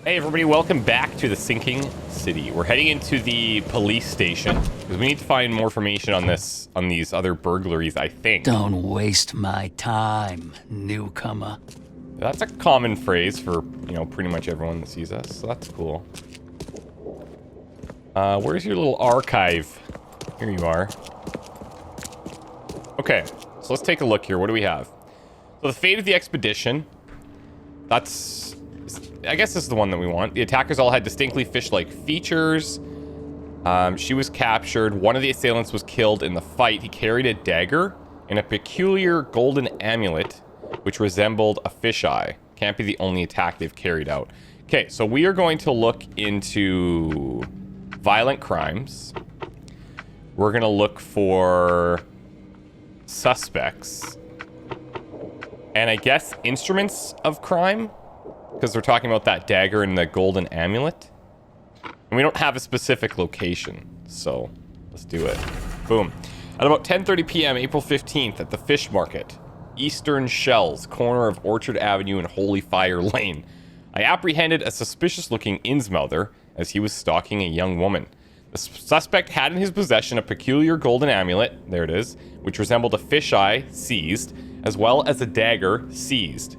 Hey everybody, welcome back to the sinking city. We're heading into the police station because we need to find more information on these other burglaries, I think. Don't waste my time, newcomer. That's a common phrase for, pretty much everyone that sees us, so that's cool. Where's your little archive? Here you are. Okay, so let's take a look here. What do we have? So the fate of the expedition. That's... I guess this is the one that we want. The attackers all had distinctly fish-like features. She was captured. One of the assailants was killed in the fight. He carried a dagger and a peculiar golden amulet, which resembled a fisheye. Can't be the only attack they've carried out. Okay, so we are going to look into violent crimes. We're going to look for suspects. And I guess instruments of crime. Because we're talking about that dagger and the golden amulet. And we don't have a specific location. So, let's do it. Boom. At about 10:30 p.m. April 15th at the fish market. Eastern Shells, corner of Orchard Avenue and Holy Fire Lane. I apprehended a suspicious-looking Innsmouther as he was stalking a young woman. The suspect had in his possession a peculiar golden amulet, there it is, which resembled a fisheye, seized, as well as a dagger, seized.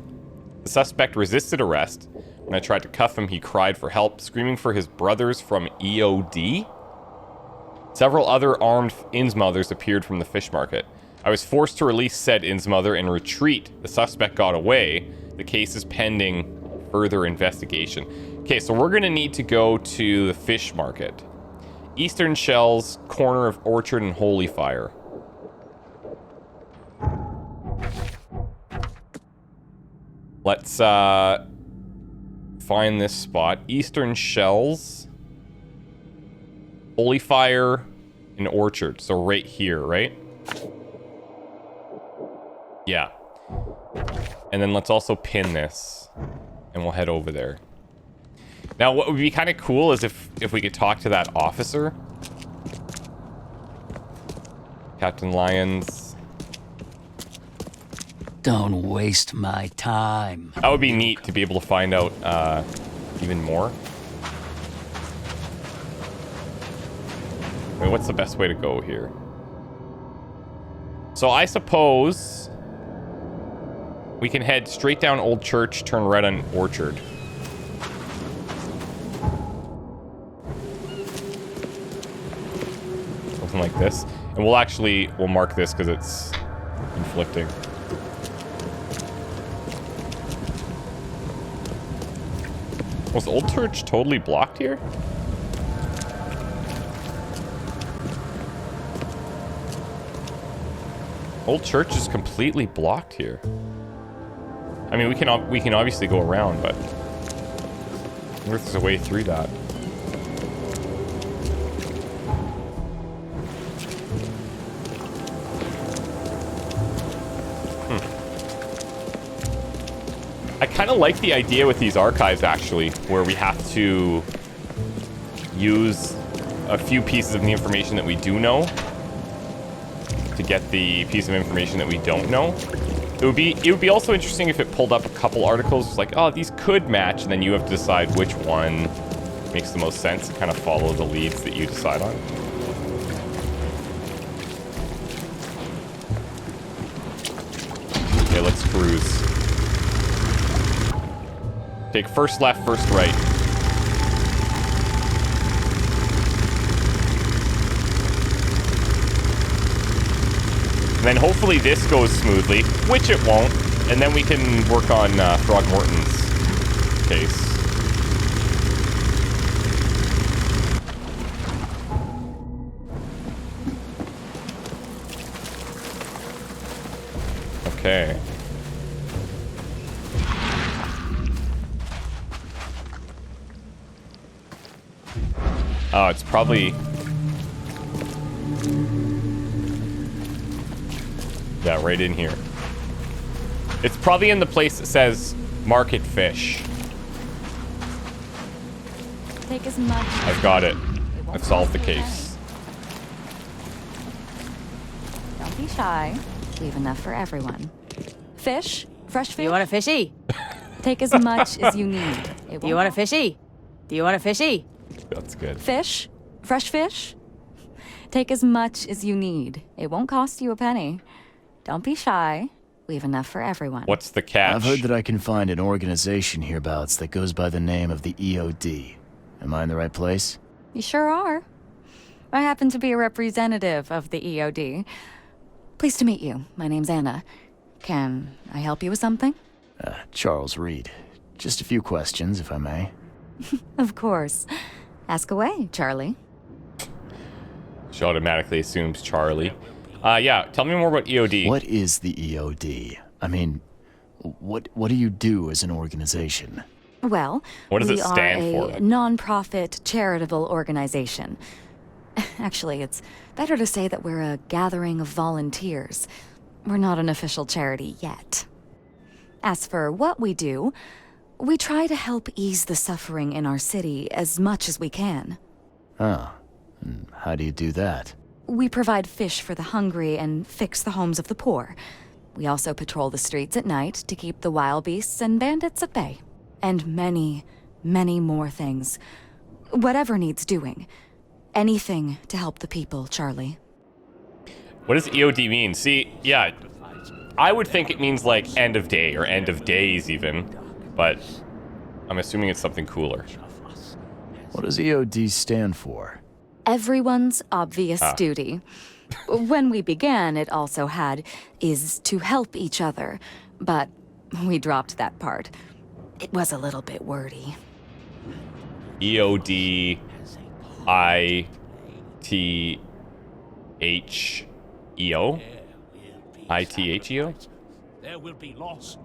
The suspect resisted arrest. When I tried to cuff him, he cried for help, screaming for his brothers from EOD. Several other armed Innsmouthers appeared from the fish market. I was forced to release said Innsmouther and retreat. The suspect got away. The case is pending further investigation. Okay, so we're going to need to go to the fish market. Eastern Shells, corner of Orchard and Holy Fire. Let's find this spot. Eastern Shells, Holy Fire, and Orchard. So right here, right? Yeah. And then let's also pin this, and we'll head over there. Now, what would be kind of cool is if we could talk to that officer. Captain Lyons. Don't waste my time. That would be neat to be able to find out even more. I mean, what's the best way to go here? So I suppose we can head straight down Old Church, turn right on Orchard. Something like this. And we'll mark this because it's conflicting. Was Old Church totally blocked here? Old Church is completely blocked here. I mean, we can obviously go around, but I wonder if there's a way through that. I kind of like the idea with these archives, actually, where we have to use a few pieces of the information that we do know to get the piece of information that we don't know. It would be also interesting if it pulled up a couple articles like, oh, these could match, and then you have to decide which one makes the most sense and kind of follow the leads that you decide on. Okay, let's cruise. Take first left, first right. And then hopefully this goes smoothly, which it won't. And then we can work on Throgmorton's case. Okay. Oh, it's probably... Yeah, right in here. It's probably in the place that says Market Fish. Take as much. I've got it. I've solved the case. Don't be shy. Leave enough for everyone. Fish? Fresh food? You want a fishy? Take as much as you need. It Do you won't want a fishy? Do you want a fishy? That's good. Fish? Fresh fish? Take as much as you need. It won't cost you a penny. Don't be shy. We have enough for everyone. What's the catch? I've heard that I can find an organization hereabouts that goes by the name of the EOD. Am I in the right place? You sure are. I happen to be a representative of the EOD. Pleased to meet you. My name's Anna. Can I help you with something? Charles Reed. Just a few questions, if I may. Of course. Ask away, Charlie. She automatically assumes Charlie. Yeah, tell me more about EOD. What is the EOD? I mean, what do you do as an organization? Well, What does it we stand are for? a non-profit charitable organization. Actually, it's better to say that we're a gathering of volunteers. We're not an official charity yet. As for what we do, we try to help ease the suffering in our city as much as we can. Oh, and how do you do that? We provide fish for the hungry and fix the homes of the poor. We also patrol the streets at night to keep the wild beasts and bandits at bay. And many, many more things. Whatever needs doing. Anything to help the people, Charlie. What does EOD mean? See, yeah, I would think it means like end of day or end of days even, but I'm assuming it's something cooler. What does EOD stand for? Everyone's obvious duty. When we began, it also had is to help each other, but we dropped that part. It was a little bit wordy. EOD ITHEO? ITHEO? There will be loss.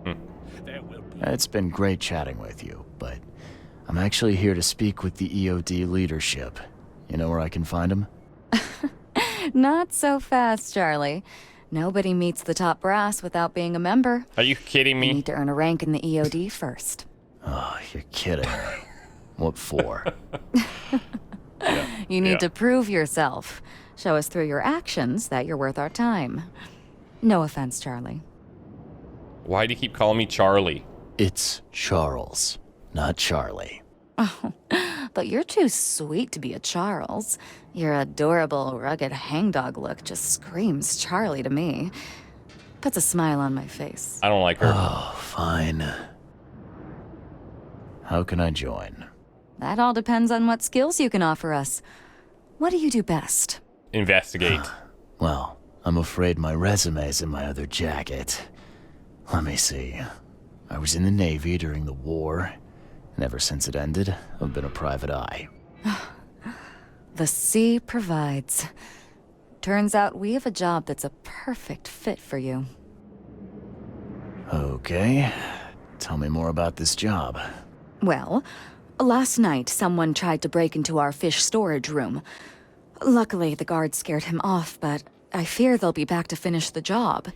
There will be. It's been great chatting with you, but I'm actually here to speak with the EOD leadership. You know where I can find them? Not so fast, Charlie. Nobody meets the top brass without being a member. Are you kidding You me? need to earn a rank in the EOD first. Oh, you're kidding. What for? You need Yeah. to prove yourself. Show us through your actions that you're worth our time. No offense, Charlie. Why do you keep calling me Charlie? It's Charles, not Charlie. But you're too sweet to be a Charles. Your adorable, rugged hangdog look just screams Charlie to me. Puts a smile on my face. I don't like her. Oh, fine. How can I join? That all depends on what skills you can offer us. What do you do best? Investigate. Well, I'm afraid my resume's in my other jacket. Let me see. I was in the Navy during the war, and ever since it ended, I've been a private eye. The sea provides. Turns out we have a job that's a perfect fit for you. Okay. Tell me more about this job. Well, last night someone tried to break into our fish storage room. Luckily, the guards scared him off, but I fear they'll be back to finish the job.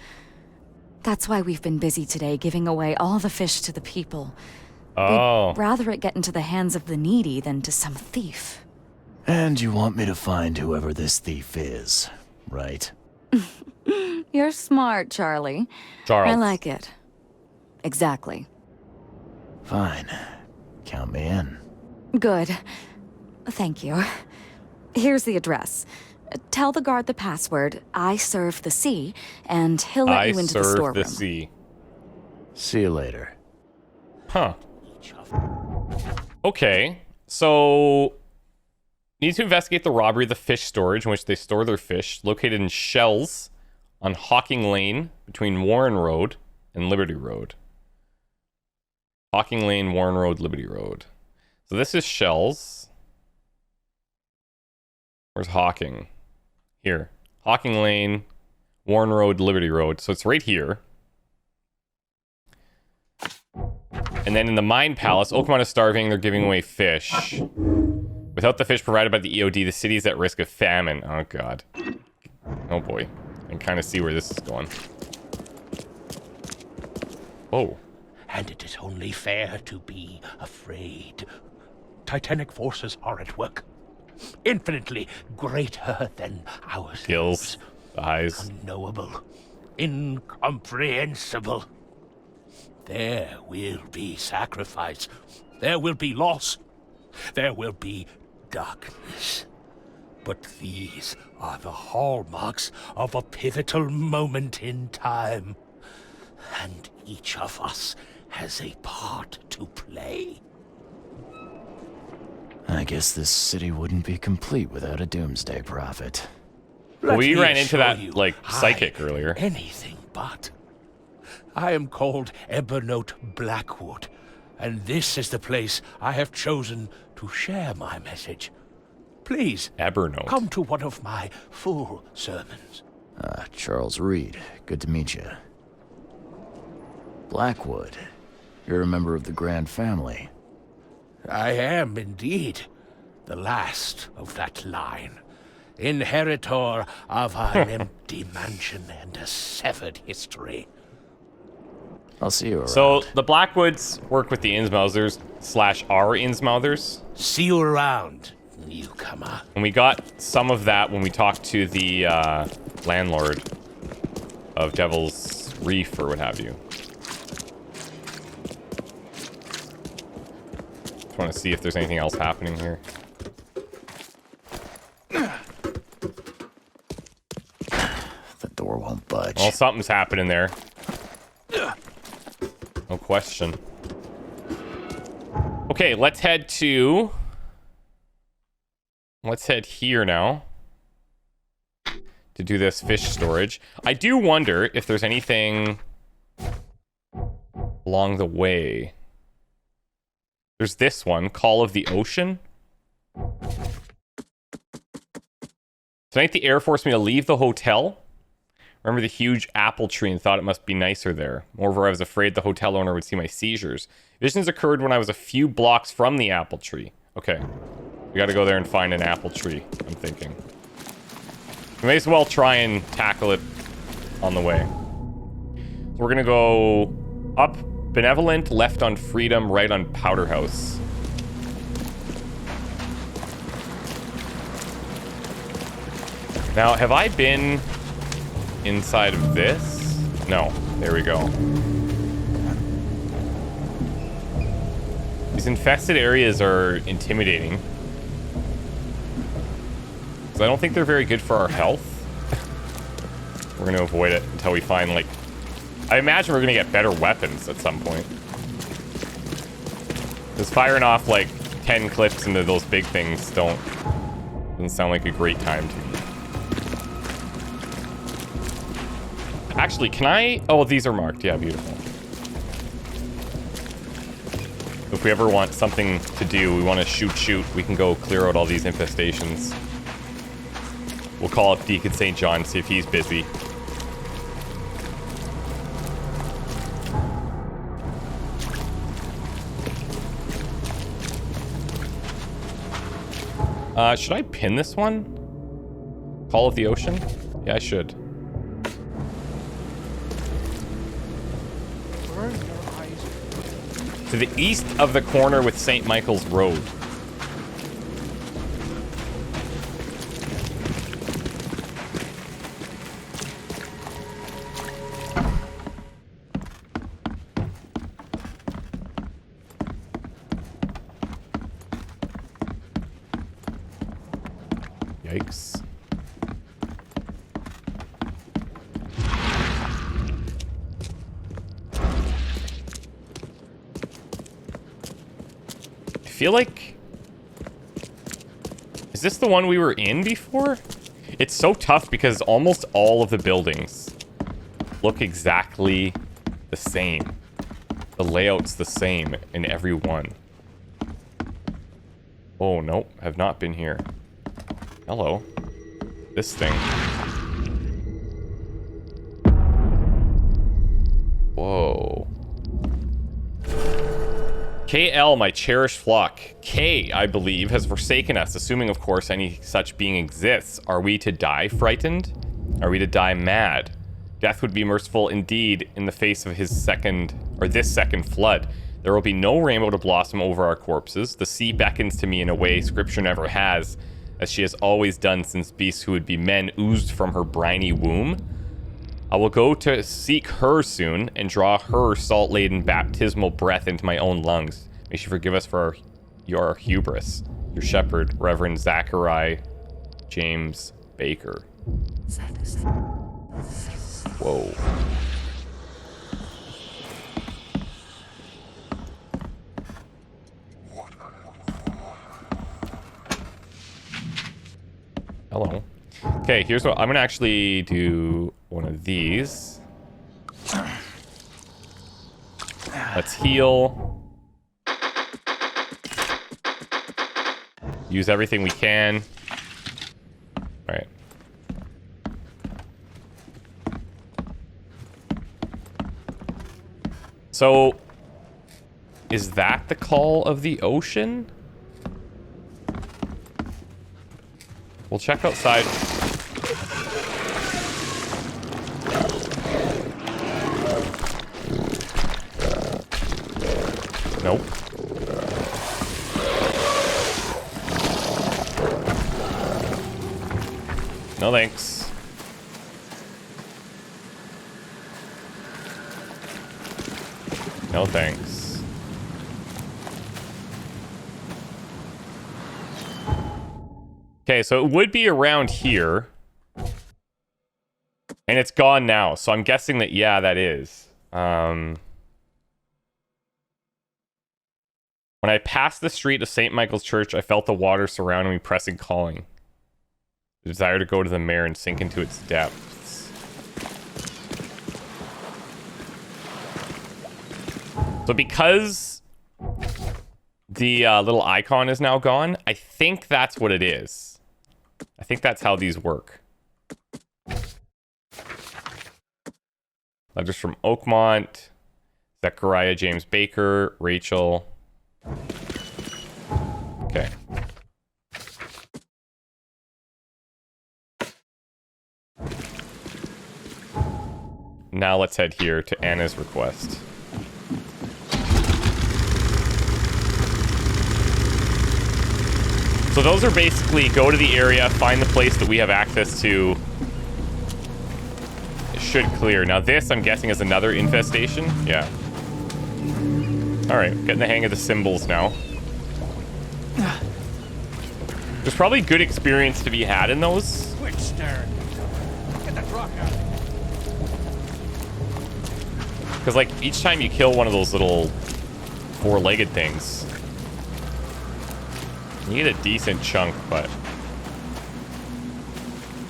That's why we've been busy today giving away all the fish to the people. Oh. They'd rather it get into the hands of the needy than to some thief. And you want me to find whoever this thief is, right? You're smart, Charlie. Charles. I like it. Exactly. Fine. Count me in. Good. Thank you. Here's the address. Tell the guard the password, I serve the sea, and he'll let I you into the serve storeroom. the sea. See you later. Huh. Okay. So, need to investigate the robbery of the fish storage in which they store their fish, located in Shells on Hawking Lane between Warren Road and Liberty Road. Hawking Lane, Warren Road, Liberty Road. So this is Shells. Where's Hawking? Here. Hawking Lane, Warren Road, Liberty Road. So it's right here. And then in the Mine Palace, Oakmont is starving. They're giving away fish. Without the fish provided by the EOD, the city is at risk of famine. Oh, God. Oh, boy. I can kind of see where this is going. Whoa. And it is only fair to be afraid. Titanic forces are at work. Infinitely greater than ours. Skills. Eyes. Unknowable. Incomprehensible. There will be sacrifice. There will be loss. There will be darkness. But these are the hallmarks of a pivotal moment in time. And each of us has a part to play. I guess this city wouldn't be complete without a doomsday prophet. Let We me ran into assure that, you, like, psychic I am earlier. Anything but. I am called Evernote Blackwood, and this is the place I have chosen to share my message. Please, Evernote. come to one of my full sermons. Charles Reed. Good to meet you. Blackwood. You're a member of the Grand Family. I am indeed the last of that line. Inheritor of an empty mansion and a severed history. I'll see you around. So the Blackwoods work with the Innsmousers / our Innsmouthers. See you around, newcomer. And we got some of that when we talked to the landlord of Devil's Reef or what have you. Just want to see if there's anything else happening here. The door won't budge. Well, something's happening there. No question. Okay, let's head here now to do this fish storage. I do wonder if there's anything along the way. There's this one, Call of the Ocean. Tonight the Air forced me to leave the hotel. Remember the huge apple tree and thought it must be nicer there. Moreover, I was afraid the hotel owner would see my seizures. Visions occurred when I was a few blocks from the apple tree. Okay. We gotta go there and find an apple tree, I'm thinking. We may as well try and tackle it on the way. So we're gonna go up Benevolent, left on Freedom, right on Powder House. Now, have I been inside of this? No. There we go. These infested areas are intimidating. Because I don't think they're very good for our health. We're going to avoid it until we find, like... I imagine we're going to get better weapons at some point. Because firing off, like, 10 clips into those big things doesn't sound like a great time to me. Actually, can I... Oh, these are marked. Yeah, beautiful. If we ever want something to do, we want to shoot, we can go clear out all these infestations. We'll call up Deacon St. John, see if he's busy. Should I pin this one? Call of the Ocean? Yeah, I should. To the east of the corner with St. Michael's Road. Yikes. I feel like... Is this the one we were in before? It's so tough because almost all of the buildings look exactly the same. The layout's the same in every one. Oh, nope. Have not been here. Hello. This thing. Whoa. KL, my cherished flock. K, I believe, has forsaken us, assuming, of course, any such being exists. Are we to die frightened? Are we to die mad? Death would be merciful indeed in the face of this second flood. There will be no rainbow to blossom over our corpses. The sea beckons to me in a way scripture never has, as she has always done since beasts who would be men oozed from her briny womb. I will go to seek her soon and draw her salt-laden baptismal breath into my own lungs. May she forgive us for your hubris. Your shepherd, Reverend Zachariah James Baker. Whoa. Hello. Okay, here's what I'm gonna actually do. One of these. Let's heal. Use everything we can. All right. So, is that the call of the ocean? We'll check outside. Nope. No thanks. No thanks. Okay, so it would be around here. And it's gone now, so I'm guessing that, yeah, that is. When I passed the street of St. Michael's Church, I felt the water surrounding me, pressing, calling. The desire to go to the mare and sink into its depths. So because the little icon is now gone, I think that's what it is. I think that's how these work. Letters from Oakmont, Zechariah James Baker, Rachel. Okay. Now let's head here to Anna's request. So those are basically go to the area, find the place that we have access to. It should clear. Now this, I'm guessing, is another infestation. Yeah. Alright, getting the hang of the symbols now. There's probably good experience to be had in those. Quick, Stern. Get that rock out. Because, like, each time you kill one of those little four-legged things, you get a decent chunk, but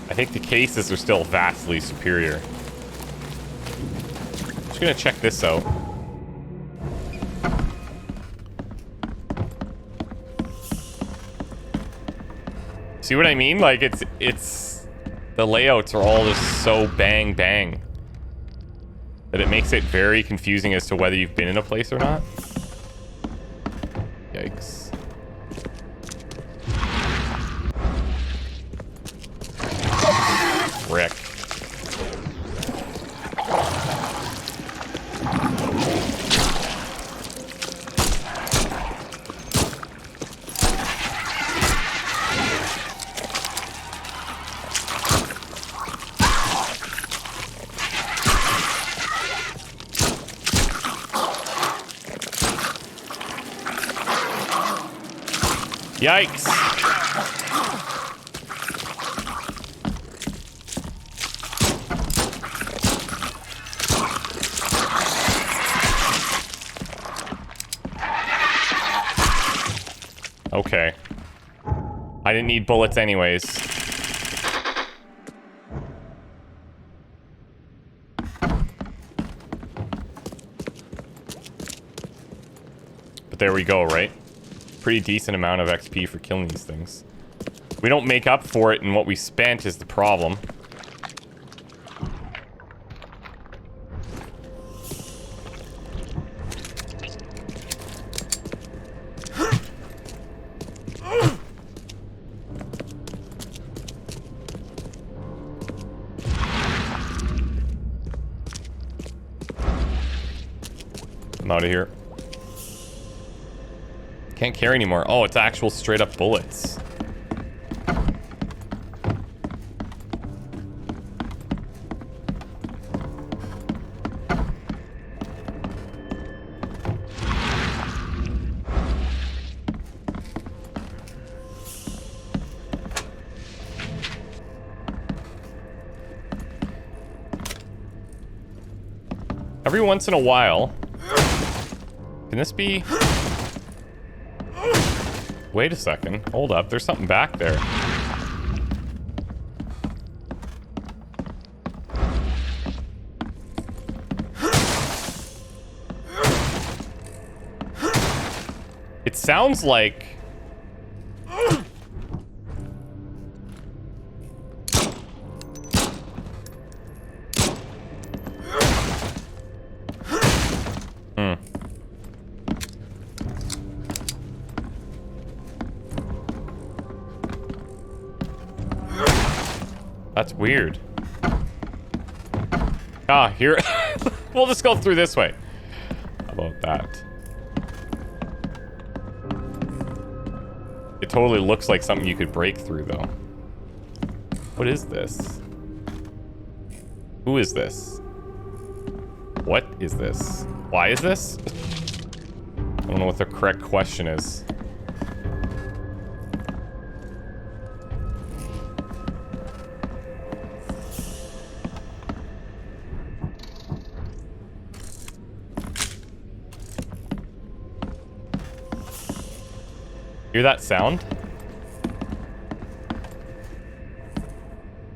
I think the cases are still vastly superior. Just gonna check this out. See what I mean? Like, it's the layouts are all just so bang bang that it makes it very confusing as to whether you've been in a place or not. Yikes. Rick. Yikes. Okay. I didn't need bullets anyways. But there we go, right? Pretty decent amount of XP for killing these things. We don't make up for it in what we spent is the problem. I'm out of here. Can't carry anymore. Oh, it's actual straight up bullets. every once in a while... Can this be... Wait a second. Hold up. There's something back there. It sounds like... That's weird. Ah, here. We'll just go through this way. How about that? It totally looks like something you could break through, though. What is this? Who is this? What is this? Why is this? I don't know what the correct question is. Hear that sound?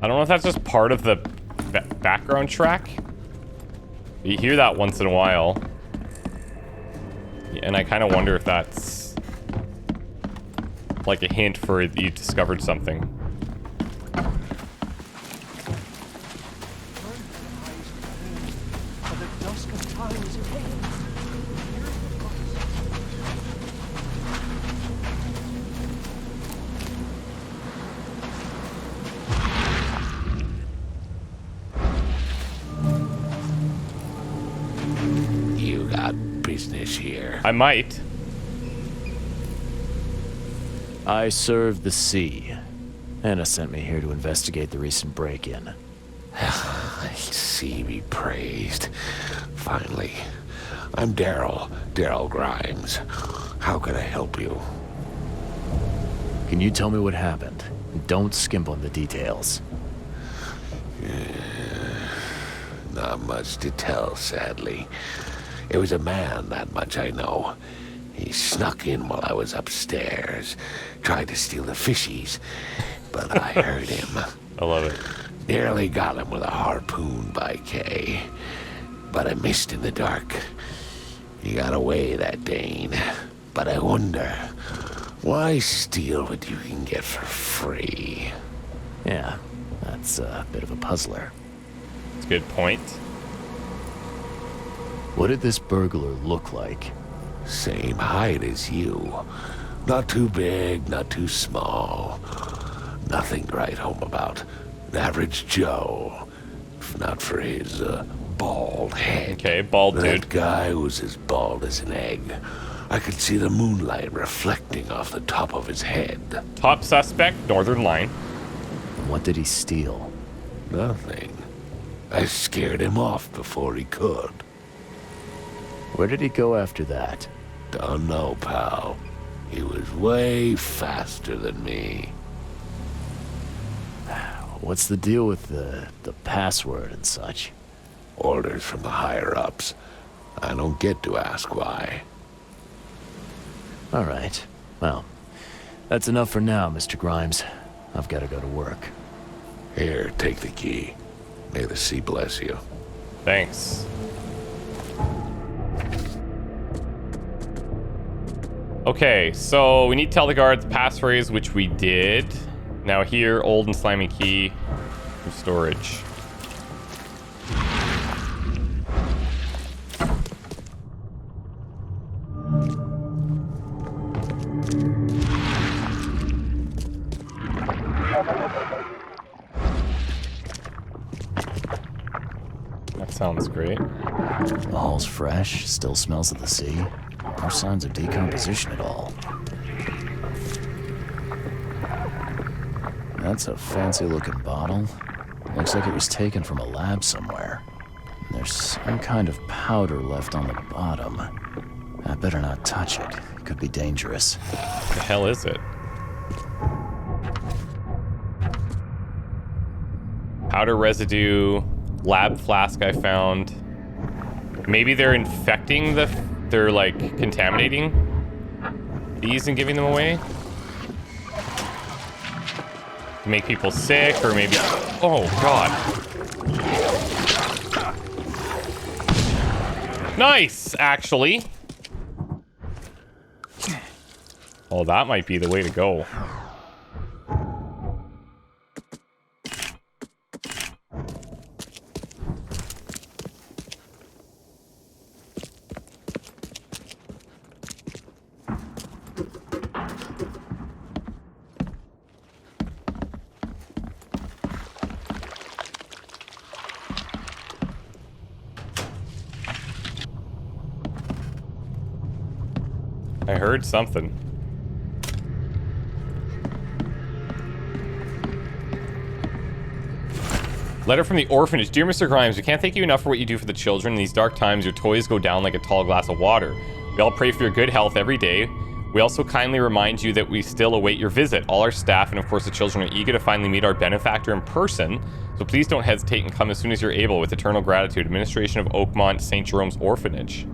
I don't know if that's just part of the background track. You hear that once in a while. And I kind of wonder if that's like a hint for you discovered something. I might. I serve the sea. Anna sent me here to investigate the recent break-in. Sea be praised. Finally. I'm Daryl Grimes. How can I help you? Can you tell me what happened? Don't skimp on the details. Not much to tell, sadly. It was a man, that much I know. He snuck in while I was upstairs, tried to steal the fishies, but I heard him. I love it. Nearly got him with a harpoon by Kay, but I missed in the dark. He got away, that Dane, but I wonder, why steal what you can get for free? Yeah, that's a bit of a puzzler. That's a good point. What did this burglar look like? Same height as you. Not too big, not too small. Nothing to write home about. An average Joe. If not for his, bald head. Okay, bald dude. That guy was as bald as an egg. I could see the moonlight reflecting off the top of his head. Top suspect, Northern Line. What did he steal? Nothing. I scared him off before he could. Where did he go after that? Don't know, pal. He was way faster than me. What's the deal with the password and such? Orders from the higher-ups. I don't get to ask why. All right. Well, that's enough for now, Mr. Grimes. I've got to go to work. Here, take the key. May the sea bless you. Thanks. Okay, so we need to tell the guard the passphrase, which we did. Now here, old and slimy key from storage. That sounds great. The hall's fresh, still smells of the sea. No signs of decomposition at all. That's a fancy-looking bottle. Looks like it was taken from a lab somewhere. There's some kind of powder left on the bottom. I better not touch it. It could be dangerous. What the hell is it? Powder residue, lab flask I found. Maybe they're infecting they're like contaminating these and giving them away to make people sick, or maybe, oh god. Nice, actually. Oh, that might be the way to go. I heard something. Letter from the orphanage. Dear Mr. Grimes, we can't thank you enough for what you do for the children. In these dark times, your toys go down like a tall glass of water. We all pray for your good health every day. We also kindly remind you that we still await your visit. All our staff and of course the children are eager to finally meet our benefactor in person. So please don't hesitate and come as soon as you're able. With eternal gratitude. Administration of Oakmont, St. Jerome's Orphanage.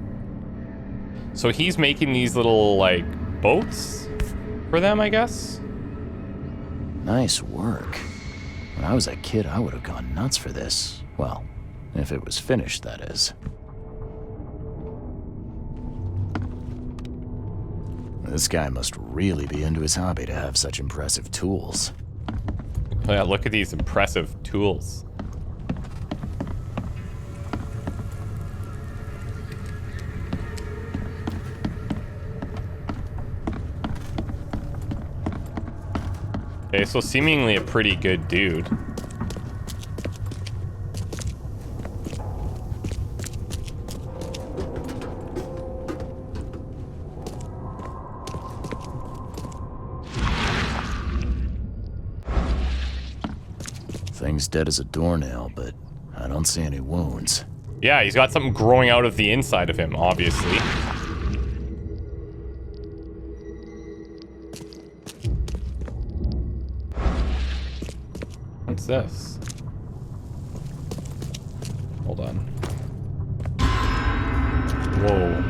So he's making these little, like, boats for them, I guess? Nice work. When I was a kid, I would have gone nuts for this. Well, if it was finished, that is. This guy must really be into his hobby to have such impressive tools. Yeah, look at these impressive tools. Okay, so seemingly a pretty good dude. Thing's dead as a doornail, but I don't see any wounds. Yeah, he's got something growing out of the inside of him, obviously. What's this? Hold on. Whoa.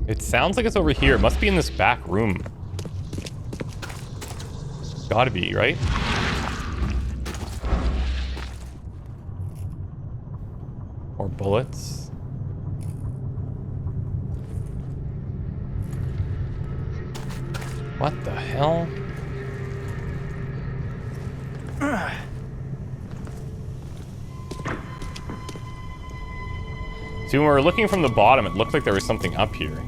It sounds like it's over here. It must be in this back room. Gotta be, right? More bullets. What the hell? See, when we were looking from the bottom, it looked like there was something up here.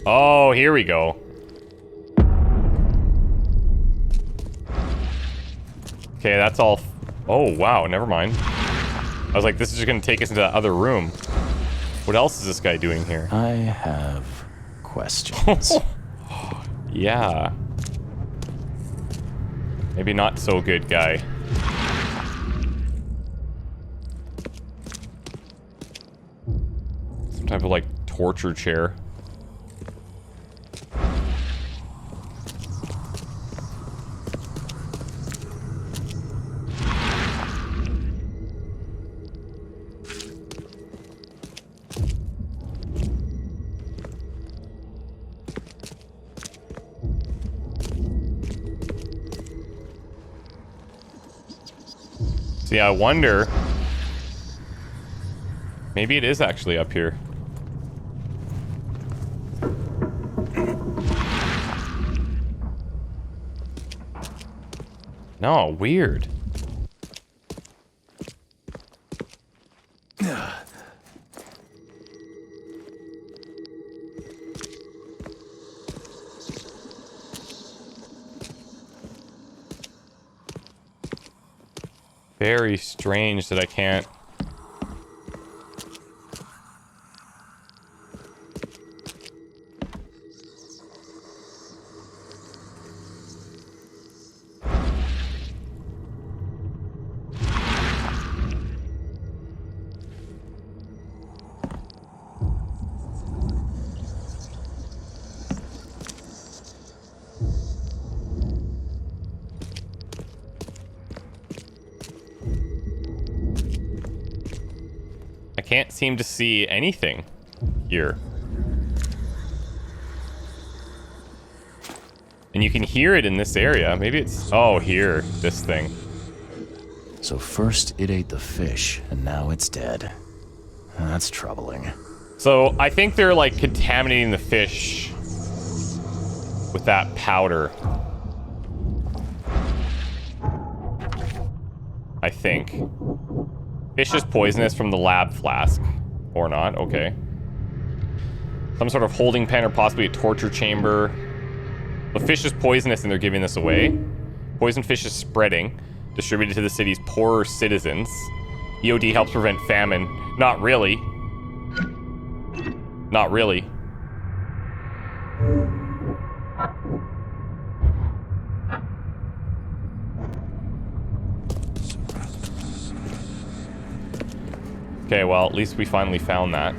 Oh, here we go. Okay, that's all. Oh, wow, never mind. I was like, this is just gonna take us into that other room. What else is this guy doing here? I have questions. Yeah. Maybe not so good guy. Some type of, like, torture chair. See, I wonder... Maybe it is actually up here. No, weird. Very strange that I can't... can't seem to see anything here. And you can hear it in this area. Maybe it's... Oh, here. This thing. So first it ate the fish, and now it's dead. That's troubling. So I think they're like contaminating the fish with that powder. I think. Fish is poisonous from the lab flask. Or not, okay. Some sort of holding pen or possibly a torture chamber. The fish is poisonous and they're giving this away. Poison fish is spreading. Distributed to the city's poorer citizens. EOD helps prevent famine. Not really. Not really. Okay, well, at least we finally found that.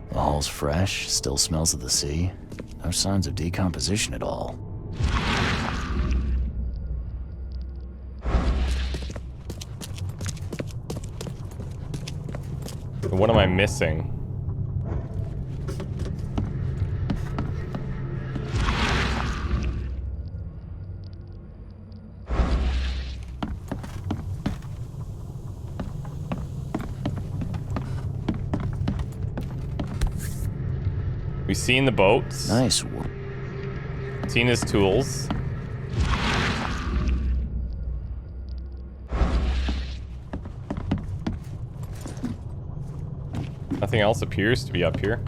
The hall's fresh, still smells of the sea. No signs of decomposition at all. What am I missing? We've seen the boats. Nice work. Seen his tools. Nothing else appears to be up here.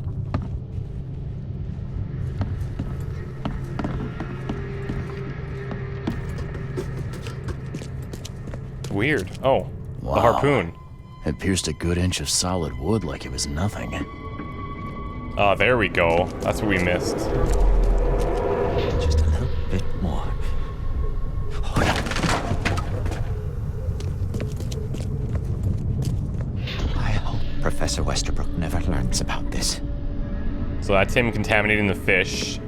Weird. Oh, Wow. the harpoon. It pierced a good inch of solid wood like it was nothing. Oh, there we go. That's what we missed. Just a little bit more. I hope Professor Westerbrook never learns about this. So that's him contaminating the fish.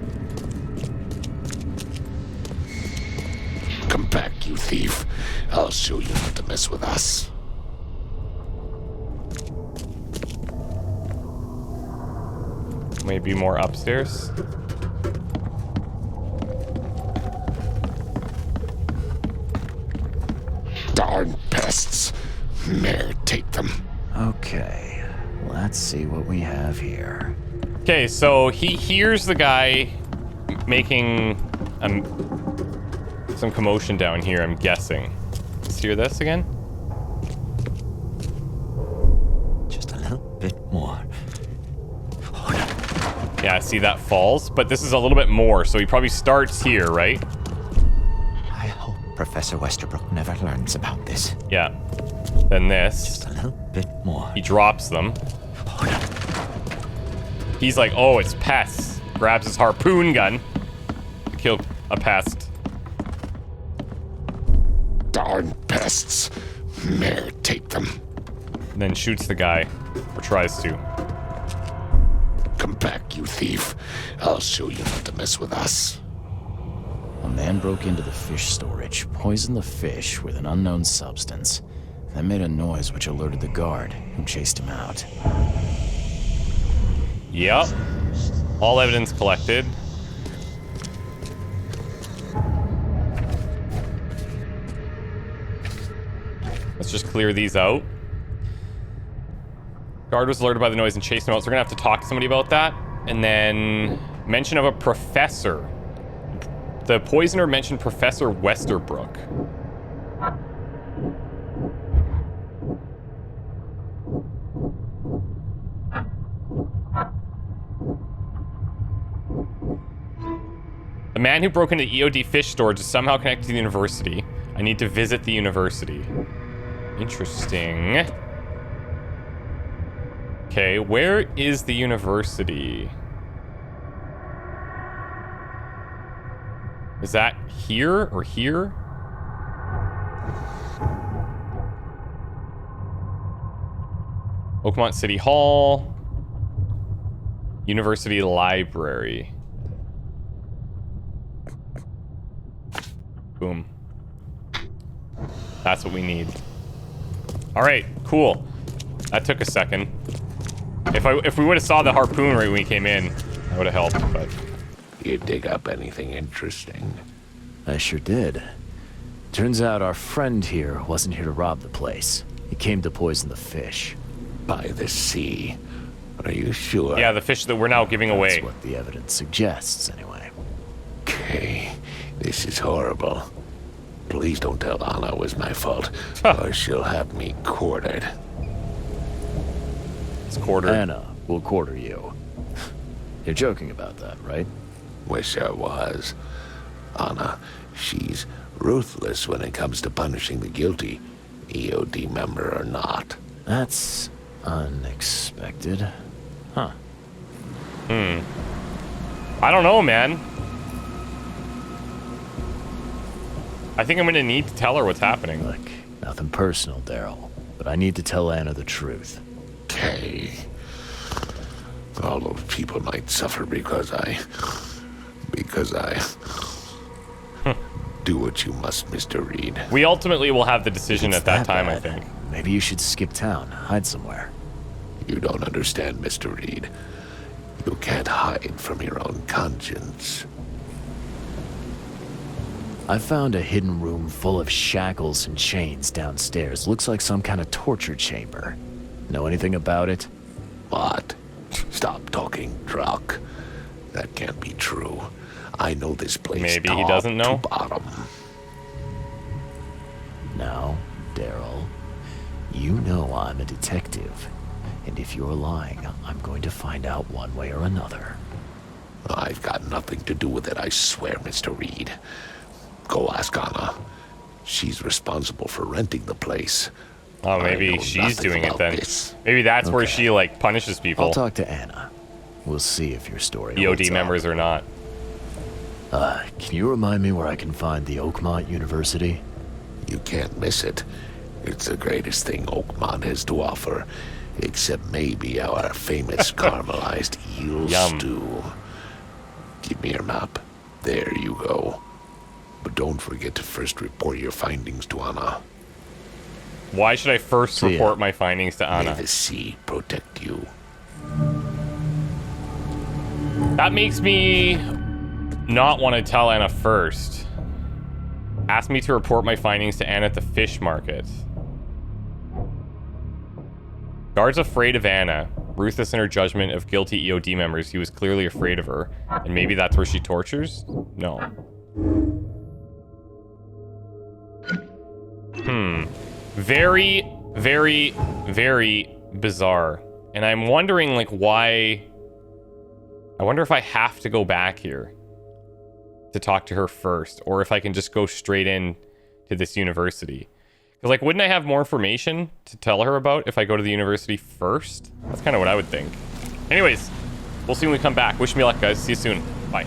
Come back, you thief. I'll show you not to mess with us. Maybe more upstairs. Darn pests. Mayor, take them. Okay, let's see what we have here. Okay, so he hears the guy making some commotion down here, I'm guessing. Let's hear this again. Just a little bit more. Yeah, see that falls, but this is a little bit more, so he probably starts here, right? I hope Professor Westerbrook never learns about this. Yeah. Then this. Just a little bit more. He drops them. He's like, oh, it's pests. Grabs his harpoon gun to kill a pest. Darn pests. Mayor, take them. And then shoots the guy, or tries to. Come back, you thief. I'll show you not to mess with us. A man broke into the fish storage, poisoned the fish with an unknown substance, then made a noise which alerted the guard, who chased him out. Yep. All evidence collected. Let's just clear these out. Guard was alerted by the noise and chased him out, so we're gonna have to talk to somebody about that. And then mention of a professor. The poisoner mentioned Professor Westerbrook. The man who broke into EOD fish storage is somehow connected to the university. I need to visit the university. Interesting. Okay, where is the university? Is that here or here? Oakmont City Hall. University Library. Boom. That's what we need. All right, cool. That took a second. If we would have saw the harpoon right when we came in, that would have helped, but... You dig up anything interesting? I sure did. Turns out our friend here wasn't here to rob the place. He came to poison the fish. By the sea. Are you sure? Yeah, the fish that we're now giving away. That's what the evidence suggests, anyway. Okay, this is horrible. Please don't tell Anna it was my fault, or she'll have me quartered. It's quartered. Anna will quarter you. You're joking about that, right? Wish I was. Anna, she's ruthless when it comes to punishing the guilty, EOD member or not. That's unexpected. Huh. I don't know, man. I think I'm gonna need to tell her what's happening. Look, nothing personal, Daryl, but I need to tell Anna the truth. Okay. All those people might suffer because I do what you must, Mr. Reed. We ultimately will have the decision It's at that time, bad. I think. Maybe you should skip town, hide somewhere. You don't understand, Mr. Reed. You can't hide from your own conscience. I found a hidden room full of shackles and chains downstairs. Looks like some kind of torture chamber. Know anything about it? What? Stop talking, Druck. That can't be true. I know this place. Maybe he top doesn't know? to bottom. Now, Daryl, you know I'm a detective. And if you're lying, I'm going to find out one way or another. I've got nothing to do with it, I swear, Mr. Reed. Go ask Anna. She's responsible for renting the place. Oh, I maybe know she's nothing doing it about then. this. Maybe that's where Okay. she, like, punishes people. I'll talk to Anna. We'll see if your story EOD holds up. members or not. Can you remind me where I can find the Oakmont University? You can't miss it. It's the greatest thing Oakmont has to offer. Except maybe our famous caramelized eel Yum. stew. Give me your map. There you go. But don't forget to first report your findings to Anna. Why should I first See ya. report my findings to May Anna? the sea protect you. That makes me not want to tell Anna first. Ask me to report my findings to Anna at the fish market. Guard's afraid of Anna. Ruthless in her judgment of guilty EOD members. He was clearly afraid of her. And maybe that's where she tortures? No. Very, very, very bizarre. And I'm wondering, like, why... I wonder if I have to go back here to talk to her first, or if I can just go straight in to this university. Because, like, wouldn't I have more information to tell her about if I go to the university first? That's kind of what I would think. Anyways, we'll see when we come back. Wish me luck, guys. See you soon. Bye.